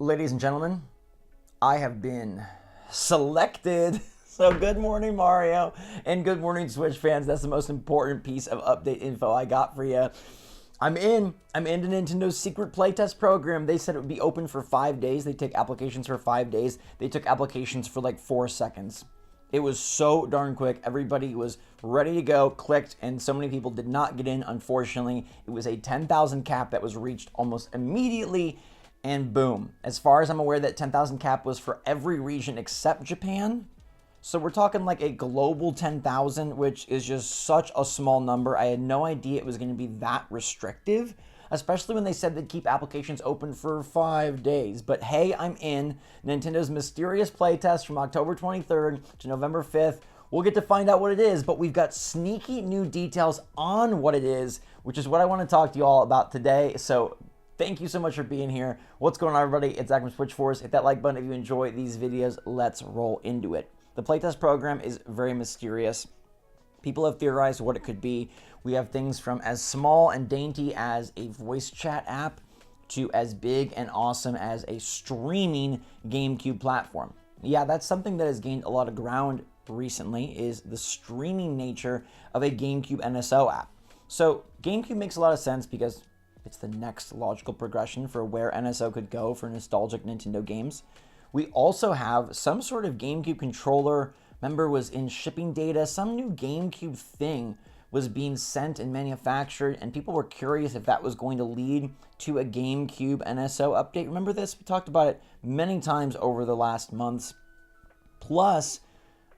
Ladies and gentlemen, I have been selected. So good morning, Mario, and good morning, Switch fans. That's the most important piece of update info I got for you. I'm in the Nintendo's secret playtest program. They said it would be open for 5 days. They take applications for 5 days. They took applications for like 4 seconds. It was so darn quick. Everybody was ready to go, clicked, and so many people did not get in, unfortunately. It was a 10,000 cap that was reached almost immediately, and boom. As far as I'm aware, that 10,000 cap was for every region except Japan. So we're talking like a global 10,000, which is just such a small number. I had no idea it was going to be that restrictive, especially when they said they'd keep applications open for 5 days. But hey, I'm in Nintendo's mysterious playtest from October 23rd to November 5th. We'll get to find out what it is, but we've got sneaky new details on what it is, which is what I want to talk to you all about today. So thank you so much for being here. What's going on, everybody? It's Zach from SwitchForce. Hit that like button if you enjoy these videos. Let's roll into it. The playtest program is very mysterious. People have theorized what it could be. We have things from as small and dainty as a voice chat app to as big and awesome as a streaming GameCube platform. Yeah, that's something that has gained a lot of ground recently, is the streaming nature of a GameCube NSO app. So GameCube makes a lot of sense because it's the next logical progression for where NSO could go for nostalgic Nintendo games. We also have some sort of GameCube controller. Remember, was in shipping data. Some new GameCube thing was being sent and manufactured, and people were curious if that was going to lead to a GameCube NSO update. Remember this? We talked about it many times over the last months. Plus,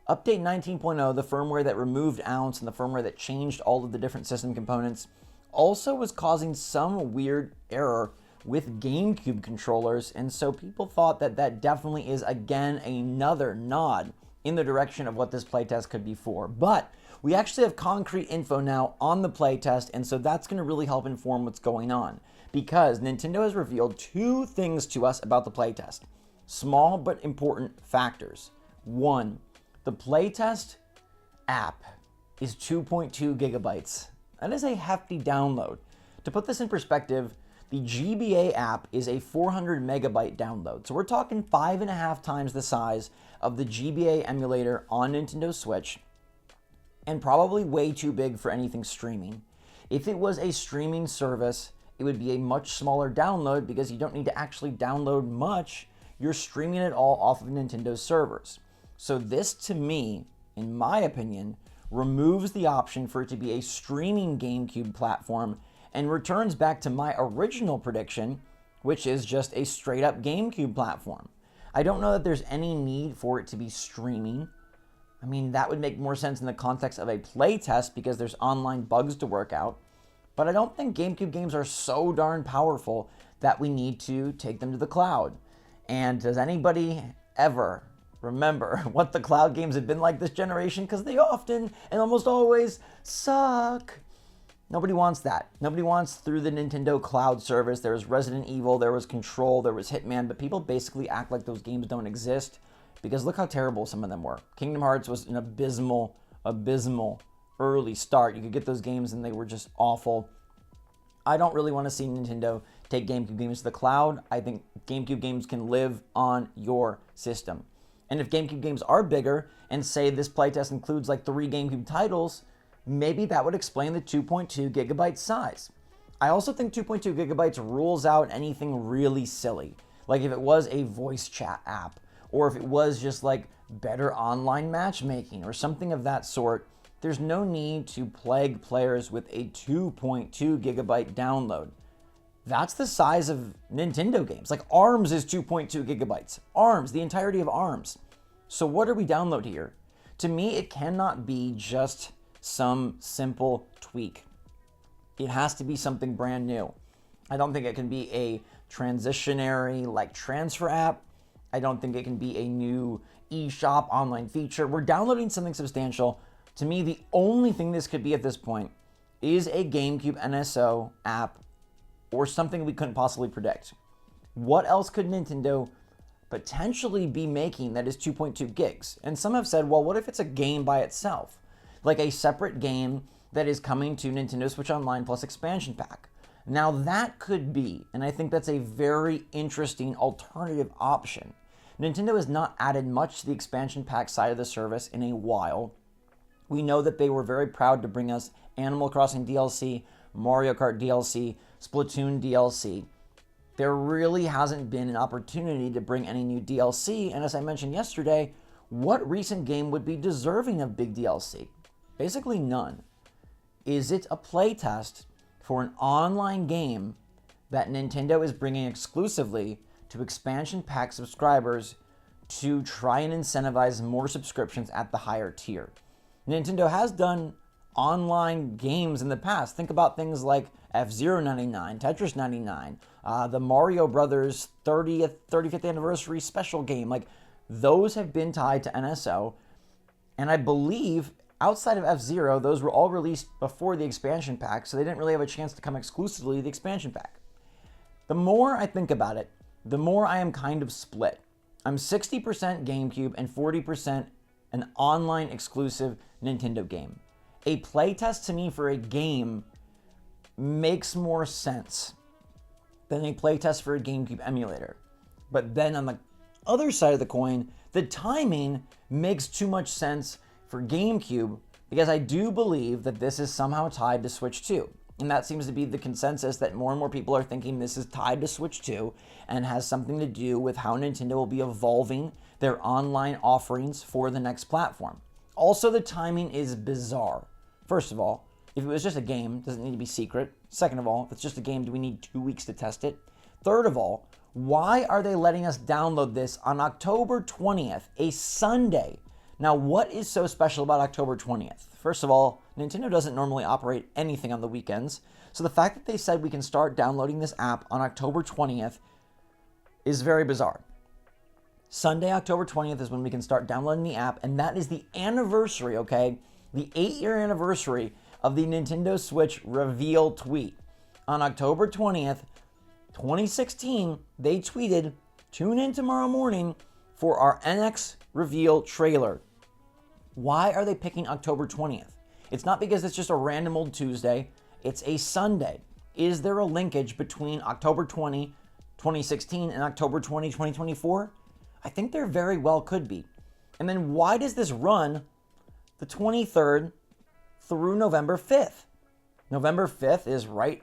Update 19.0, the firmware that removed ounce and the firmware that changed all of the different system components, also was causing some weird error with GameCube controllers, and so people thought that that definitely is, again, another nod in the direction of what this playtest could be for. But we actually have concrete info now on the playtest, and so that's going to really help inform what's going on, because Nintendo has revealed 2 things to us about the playtest. Small but important factors. 1, the playtest app is 2.2 gigabytes. That is a hefty download. To put this in perspective, the GBA app is a 400 megabyte download. So we're talking 5.5 times the size of the GBA emulator on Nintendo Switch, and probably way too big for anything streaming. If it was a streaming service, it would be a much smaller download because you don't need to actually download much. You're streaming it all off of Nintendo's servers. So this, to me, in my opinion, removes the option for it to be a streaming GameCube platform and returns back to my original prediction, which is just a straight up GameCube platform. I don't know that there's any need for it to be streaming. I mean, that would make more sense in the context of a playtest because there's online bugs to work out. But I don't think GameCube games are so darn powerful that we need to take them to the cloud. And does anybody ever remember what the cloud games have been like this generation? Because they often and almost always suck. Nobody wants that. Nobody wants through the Nintendo cloud service. There was Resident Evil, there was Control, there was Hitman, but people basically act like those games don't exist because look how terrible some of them were. Kingdom Hearts was an abysmal early start. You could get those games and they were just awful. I don't really want to see Nintendo take GameCube games to the cloud. I think GameCube games can live on your system. And if GameCube games are bigger, and say this playtest includes like 3 GameCube titles, maybe that would explain the 2.2 gigabyte size. I also think 2.2 gigabytes rules out anything really silly. Like if it was a voice chat app, or if it was just like better online matchmaking or something of that sort, there's no need to plague players with a 2.2 gigabyte download. That's the size of Nintendo games. Like ARMS is 2.2 gigabytes. ARMS, the entirety of ARMS. So what are we downloading here? To me, it cannot be just some simple tweak. It has to be something brand new. I don't think it can be a transitionary like transfer app. I don't think it can be a new eShop online feature. We're downloading something substantial. To me, the only thing this could be at this point is a GameCube NSO app or something we couldn't possibly predict. What else could Nintendo potentially be making that is 2.2 gigs? And some have said, well, what if it's a game by itself? Like a separate game that is coming to Nintendo Switch Online plus expansion pack. Now that could be, and I think that's a very interesting alternative option. Nintendo has not added much to the expansion pack side of the service in a while. We know that they were very proud to bring us Animal Crossing DLC, Mario Kart DLC, Splatoon DLC. There really hasn't been an opportunity to bring any new DLC, and as I mentioned yesterday, what recent game would be deserving of big DLC? Basically none. Is it a playtest for an online game that Nintendo is bringing exclusively to expansion pack subscribers to try and incentivize more subscriptions at the higher tier? Nintendo has done online games in the past. Think about things like F-Zero 99, Tetris 99, the Mario Brothers 35th anniversary special game. Like, those have been tied to NSO, and I believe outside of F-Zero, those were all released before the expansion pack, so they didn't really have a chance to come exclusively to the expansion pack. The more I think about it, the more I am kind of split. I'm 60% GameCube and 40% an online exclusive Nintendo game. A playtest to me for a game makes more sense than a playtest for a GameCube emulator. But then on the other side of the coin, the timing makes too much sense for GameCube because I do believe that this is somehow tied to Switch 2. And that seems to be the consensus, that more and more people are thinking this is tied to Switch 2 and has something to do with how Nintendo will be evolving their online offerings for the next platform. Also, the timing is bizarre. First of all, if it was just a game, does it need to be secret? Second of all, if it's just a game, do we need 2 weeks to test it? Third of all, why are they letting us download this on October 20th, a Sunday? Now, what is so special about October 20th? First of all, Nintendo doesn't normally operate anything on the weekends, so the fact that they said we can start downloading this app on October 20th is very bizarre. Sunday, October 20th is when we can start downloading the app, and that is the anniversary, okay? The 8-year anniversary of the Nintendo Switch reveal tweet. On October 20th, 2016, they tweeted, "Tune in tomorrow morning for our NX reveal trailer." Why are they picking October 20th? It's not because it's just a random old Tuesday. It's a Sunday. Is there a linkage between October 20, 2016 and October 20, 2024? I think there very well could be. And then why does this run the 23rd through November 5th? November 5th is right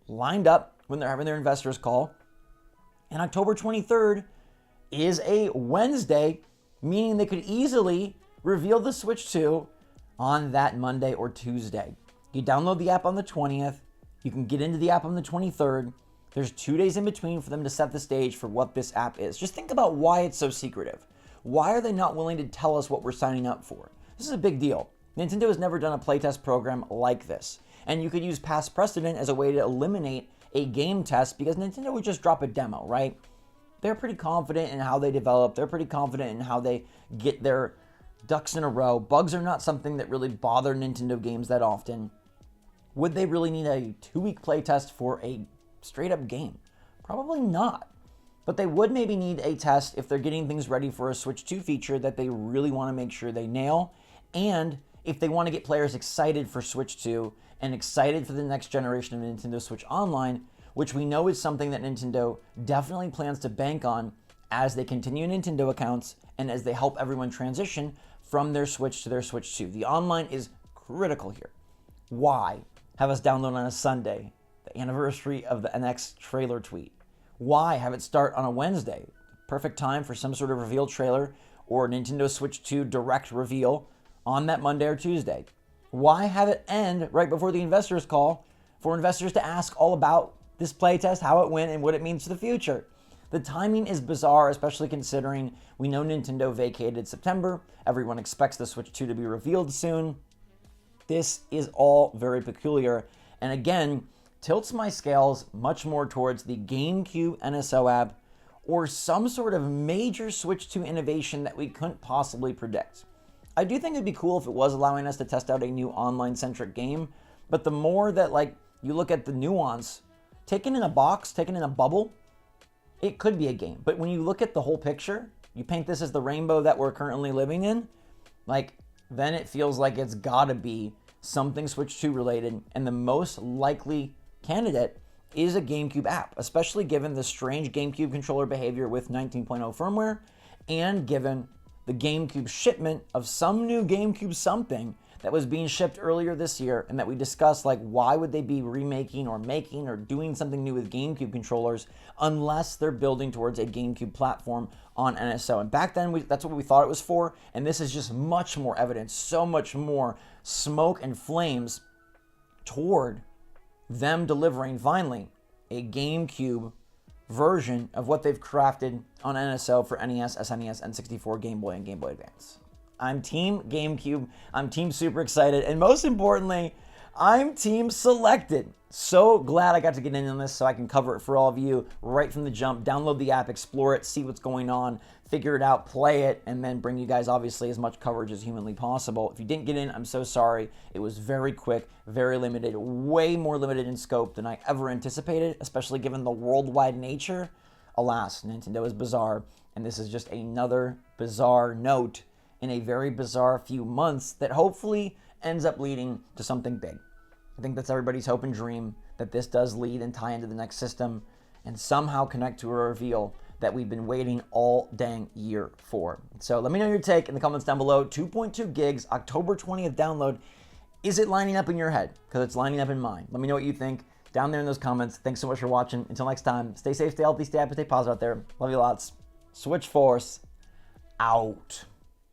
lined up when they're having their investors call. And October 23rd is a Wednesday, meaning they could easily reveal the Switch 2 on that Monday or Tuesday. You download the app on the 20th. You can get into the app on the 23rd. There's 2 days in between for them to set the stage for what this app is. Just think about why it's so secretive. Why are they not willing to tell us what we're signing up for? This is a big deal. Nintendo has never done a playtest program like this. And you could use past precedent as a way to eliminate a game test because Nintendo would just drop a demo, right? They're pretty confident in how they develop. They're pretty confident in how they get their ducks in a row. Bugs are not something that really bother Nintendo games that often. Would they really need a 2-week playtest for a straight up game? Probably not. But they would maybe need a test if they're getting things ready for a Switch 2 feature that they really want to make sure they nail, and if they want to get players excited for Switch 2 and excited for the next generation of Nintendo Switch Online, which we know is something that Nintendo definitely plans to bank on as they continue Nintendo accounts and as they help everyone transition from their Switch to their Switch 2. The online is critical here. Why have us download on a Sunday, the anniversary of the NX trailer tweet? Why have it start on a Wednesday? Perfect time for some sort of reveal trailer or Nintendo Switch 2 direct reveal on that Monday or Tuesday. Why have it end right before the investors call for investors to ask all about this playtest, how it went, and what it means for the future? The timing is bizarre, especially considering we know Nintendo vacated September. Everyone expects the Switch 2 to be revealed soon. This is all very peculiar, and again, tilts my scales much more towards the GameCube NSO app or some sort of major Switch 2 innovation that we couldn't possibly predict. I do think it'd be cool if it was allowing us to test out a new online-centric game, but the more that you look at the nuance, taken in a box, taken in a bubble, it could be a game. But when you look at the whole picture, you paint this as the rainbow that we're currently living in, then it feels like it's gotta be something Switch 2 related, and the most likely candidate is a GameCube app, especially given the strange GameCube controller behavior with 19.0 firmware, and given the GameCube shipment of some new GameCube something that was being shipped earlier this year, and that we discussed, like, why would they be remaking or making or doing something new with GameCube controllers unless they're building towards a GameCube platform on NSO. And back then, that's what we thought it was for, and this is just much more evidence, so much more smoke and flames toward them delivering finally a GameCube version of what they've crafted on NSO for NES, SNES, N64, Game Boy, and Game Boy Advance. I'm Team GameCube. I'm Team super excited. And most importantly, I'm Team Selected. So glad I got to get in on this so I can cover it for all of you right from the jump. Download the app, explore it, see what's going on, figure it out, play it, and then bring you guys obviously as much coverage as humanly possible. If you didn't get in, I'm so sorry. It was very quick, very limited, way more limited in scope than I ever anticipated, especially given the worldwide nature. Alas, Nintendo is bizarre, and this is just another bizarre note in a very bizarre few months that hopefully ends up leading to something big. I think that's everybody's hope and dream, that this does lead and tie into the next system and somehow connect to a reveal that we've been waiting all dang year for. So let me know your take in the comments down below. 2.2 gigs, October 20th download. Is it lining up in your head? Because it's lining up in mine. Let me know what you think down there in those comments. Thanks so much for watching. Until next time, stay safe, stay healthy, stay happy, stay positive out there. Love you lots. SwitchForce out.